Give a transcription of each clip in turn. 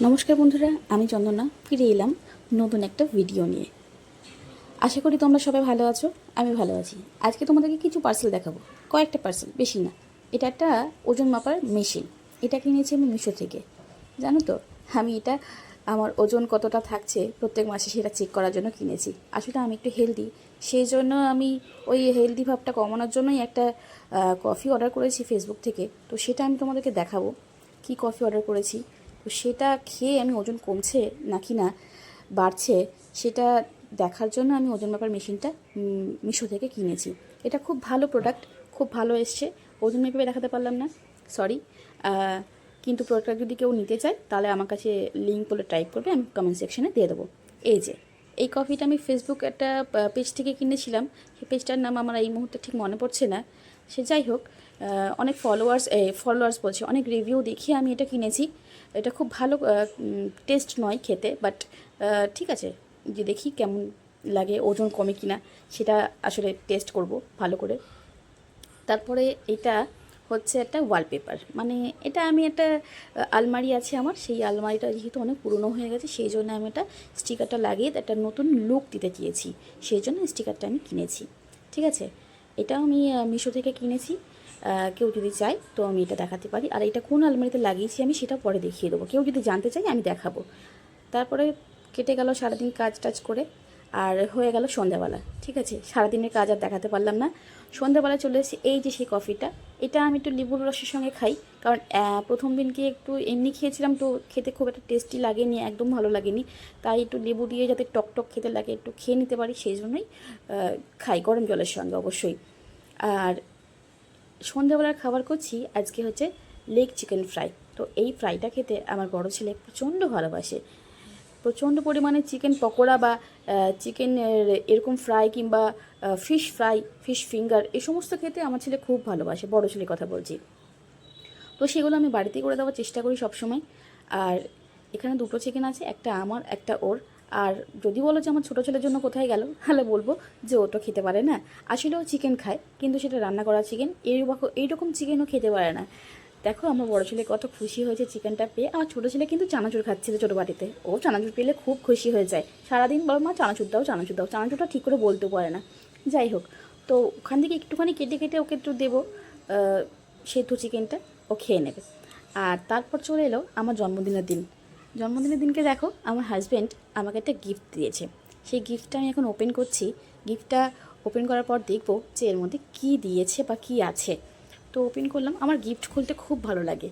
নমস্কার বন্ধুরা, আমি চন্দনা ফিরে এলাম নতুন একটা ভিডিও নিয়ে। আশা করি তোমরা সবাই ভালো আছো, আমি ভালো আছি। আজকে তোমাদেরকে কিছু পার্সেল দেখাবো, কয়েকটা পার্সেল, বেশি না। এটা একটা ওজন মাপার মেশিন। এটা কিনেছি আমি মিশো থেকে। জানো তো, আমি এটা আমার ওজন কতটা থাকছে প্রত্যেক মাসে সেটা চেক করার জন্য কিনেছি। আসলে আমি একটু হেলদি, সেই জন্য আমি ওই হেলদি ভাবটা কমানোর জন্যই একটা কফি অর্ডার করেছি ফেসবুক থেকে। তো সেটা আমি তোমাদেরকে দেখাবো কি কফি অর্ডার করেছি। তো সেটা খেয়ে আমি ওজন কমছে নাকি না বাড়ছে সেটা দেখার জন্য আমি ওজন মাপার মেশিনটা মিশো থেকে কিনেছি। এটা খুব ভালো প্রোডাক্ট, খুব ভালো এসছে। ওজন মেপে দেখাতে পারলাম না, সরি। কিন্তু প্রোডাক্টটা যদি কেউ নিতে চায় তাহলে আমার কাছে লিঙ্ক বলে টাইপ করবে, আমি কমেন্ট সেকশনে দিয়ে দেবো। এই যে এই কফিটা আমি ফেসবুক একটা পেজ থেকে কিনেছিলাম। সেই পেজটার নাম আমার এই মুহূর্তে ঠিক মনে পড়ছে না। সে যাই হোক, অনেক ফলোয়ার্স বলছে, অনেক রিভিউ দেখিয়ে আমি এটা কিনেছি। এটা খুব ভালো টেস্ট নয় খেতে, বাট ঠিক আছে, যে দেখি কেমন লাগে, ওজন কমে কিনা সেটা আসলে টেস্ট করব ভালো করে। তারপরে এটা হচ্ছে একটা ওয়ালপেপার, মানে এটা আমি একটা আলমারি আছে আমার, সেই আলমারিটা যেহেতু অনেক পুরনো হয়ে গেছে সেই জন্য আমি এটা স্টিকারটা লাগিয়ে একটা নতুন লুক দিতে চেয়েছি, সেই জন্য স্টিকারটা আমি কিনেছি। ঠিক আছে, এটা আমি মিশো থেকে কিনেছি। কেউ যদি চায় তো আমি এটা দেখাতে পারি, আর এটা কোন আলমারিতে লাগিয়েছি আমি সেটা পরে দেখিয়ে দেবো। কেউ যদি জানতে চাই আমি দেখাবো। তারপরে কেটে গেল সারাদিন কাজ টাজ করে, আর হয়ে গেল সন্ধ্যাবেলা। ঠিক আছে, সারাদিনের কাজ আর দেখাতে পারলাম না। সন্ধ্যাবেলা চলে এসেছি। এই যে সেই কফিটা, এটা আমি একটু লেবুর রসের সঙ্গে খাই, কারণ প্রথম দিনকে একটু এমনি খেয়েছিলাম, তো খেতে খুব একটা টেস্টি লাগেনি, একদম ভালো লাগেনি। তাই একটু লেবু দিয়ে যাতে টক টক খেতে লাগে, একটু খেয়ে নিতে পারি, সেই জন্যই খাই গরম জলের সঙ্গে অবশ্যই। আর সন্ধ্যাবেলার খাবার করছি আজকে হচ্ছে লেগ চিকেন ফ্রাই। তো এই ফ্রাইটা খেতে আমার বড় ছেলে প্রচণ্ড ভালোবাসে। প্রচণ্ড পরিমাণে চিকেন পকোড়া বা চিকেনের এরকম ফ্রাই কিংবা ফিশ ফ্রাই, ফিশ ফিঙ্গার, এই সমস্ত খেতে আমার ছেলে খুব ভালোবাসে, বড় ছেলের কথা বলছি। তো সেগুলো আমি বাড়িতেই করে দেওয়ার চেষ্টা করি সবসময়। আর এখানে দুটো চিকেন আছে, একটা আমার একটা ওর। আর যদি বলো যে আমার ছোটো ছেলের জন্য কোথায় গেল, তাহলে বলবো যে ও তো খেতে পারে না। আসলে ও চিকেন খায়, কিন্তু সেটা রান্না করা চিকেন, এইরকম চিকেনও খেতে পারে না। দেখো আমার বড় ছেলে কত খুশি হয়েছে চিকেনটা পেয়ে। আমার ছোটো ছেলে কিন্তু চানাচুর খাচ্ছিল ছোটো বাটিতে, ও চানাচুর পেলে খুব খুশি হয়ে যায়। সারাদিন বলো মা চানাচুর দাও, চানাচুর দাও, চানাচুরটা ঠিক করে বলতেও পারে না। যাই হোক, তো ওখান থেকে একটুখানি কেটে কেটে ওকে একটু দেবো সেদ্ধ চিকেনটা, ও খেয়ে নেবে। আর তারপর চলে এলো আমার জন্মদিনের দিন। জন্মদিনের দিনকে দেখো আমার হাজব্যান্ড আমাকে একটা গিফট দিয়েছে। সেই গিফটটা আমি এখন ওপেন করছি। গিফটটা ওপেন করার পর দেখবো যে এর মধ্যে কী দিয়েছে বা কী আছে। তো ওপেন করলাম, আমার গিফট খুলতে খুব ভালো লাগে।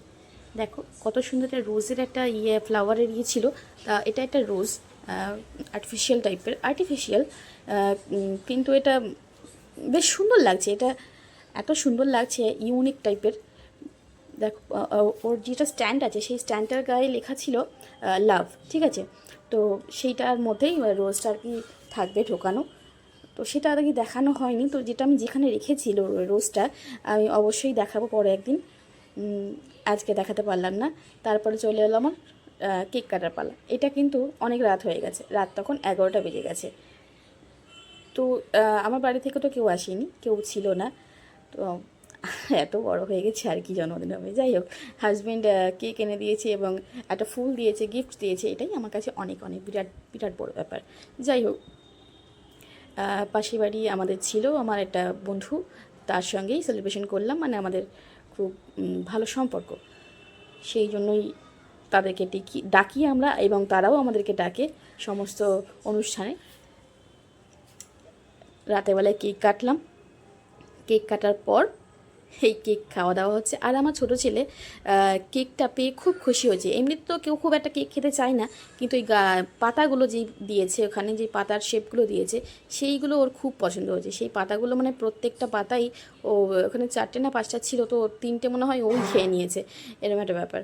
দেখো কত সুন্দর একটা রোজের একটা ফ্লাওয়ারের ছিল। তা এটা একটা রোজ, আর্টিফিশিয়াল, কিন্তু এটা বেশ সুন্দর লাগছে। এটা এত সুন্দর লাগছে, ইউনিক টাইপের। দেখো ওর যেটা স্ট্যান্ড আছে সেই স্ট্যান্ডটার গায়ে লেখা ছিল লাভ। ঠিক আছে, তো সেইটার মধ্যেই রোজটা আর কি থাকবে ঢোকানো। তো সেটা আর কি দেখানো হয়নি, তো যেটা আমি যেখানে রেখেছিল রোজটা আমি অবশ্যই দেখাবো পরে একদিন। আজকে দেখাতে পারলাম না। তারপরে চলে এলো আমার কেক কাটার পালা। এটা কিন্তু অনেক রাত হয়ে গেছে, রাত তখন 11টা বেজে গেছে। তো আমার বাড়ি থেকে তো কেউ আসেনি, কেউ ছিল না। তো এত বড় হয়ে গেছে আর কি জন্মদিন হবে। যাই হোক, হাজব্যান্ড কেক এনে দিয়েছে এবং একটা ফুল দিয়েছে, গিফট দিয়েছে, এটাই আমার কাছে অনেক অনেক বিরাট বিরাট বড় ব্যাপার। যাই হোক, পাশের বাড়ি আমাদের ছিল আমার একটা বন্ধু, তার সঙ্গেই সেলিব্রেশন করলাম, মানে আমাদের খুব ভালো সম্পর্ক, সেই জন্যই তাদেরকে ডাকি আমরা, এবং তারাও আমাদেরকে ডাকে সমস্ত অনুষ্ঠানে। রাতেরবেলায় কেক কাটলাম, কেক কাটার পর এই কেক খাওয়া দাওয়া হচ্ছে। আর আমার ছোটো ছেলে কেকটা পেয়ে খুব খুশি হয়েছে। এমনিতে তো কেউ খুব একটা কেক খেতে চায় না, কিন্তু ওই পাতাগুলো যেই দিয়েছে, ওখানে যে পাতার শেপগুলো দিয়েছে সেইগুলো ওর খুব পছন্দ হয়েছে। সেই পাতাগুলো মানে প্রত্যেকটা পাতাই, ও ওখানে 4টে না 5টা ছিল, তো 3টে মনে হয় ওই খেয়ে নিয়েছে, এরকম একটা ব্যাপার।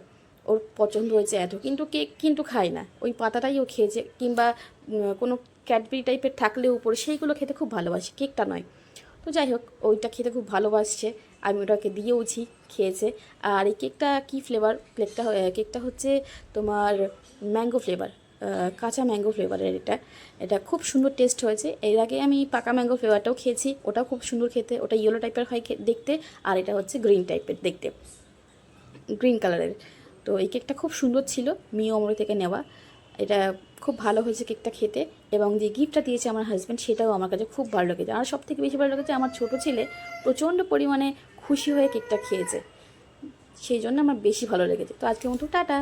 ওর পছন্দ হয়েছে এত, কিন্তু কেক কিন্তু খায় না, ওই পাতাটাই ও খেয়েছে। কিংবা কোনো ক্যাডবেরি টাইপের থাকলে উপরে, সেইগুলো খেতে খুব ভালোবাসে, কেকটা নয়। তো যাই হোক, ওইটা খেতে খুব ভালোবাসছে, আমি ওটাকে দিয়েওছি, খেয়েছে। আর এই কেকটা কী ফ্লেভার, কেকটা হচ্ছে তোমার ম্যাঙ্গো ফ্লেভার, কাঁচা ম্যাঙ্গো ফ্লেভারের। এটা খুব সুন্দর টেস্ট হয়েছে। এর আগে আমি পাকা ম্যাঙ্গো ফ্লেভারটাও খেয়েছি, ওটাও খুব সুন্দর খেতে, ওটা ইয়েলো টাইপের হয় দেখতে, আর এটা হচ্ছে গ্রিন টাইপের দেখতে, গ্রিন কালারের। তো এই কেকটা খুব সুন্দর ছিল, মিও অমরি থেকে নেওয়া। এটা খুব ভালো হয়েছে কেকটা খেতে, এবং যে গিফটটা দিয়েছে আমার হাজব্যান্ড সেটাও আমার কাছে খুব ভালো লেগেছে। আর সব থেকে বেশি ভালো লেগেছে আমার ছোটো ছেলে প্রচণ্ড পরিমাণে খুশি হয়ে কেকটা খেয়েছে, সেই জন্য আমার বেশি ভালো লেগেছে। তো আজকের মতো টাটা।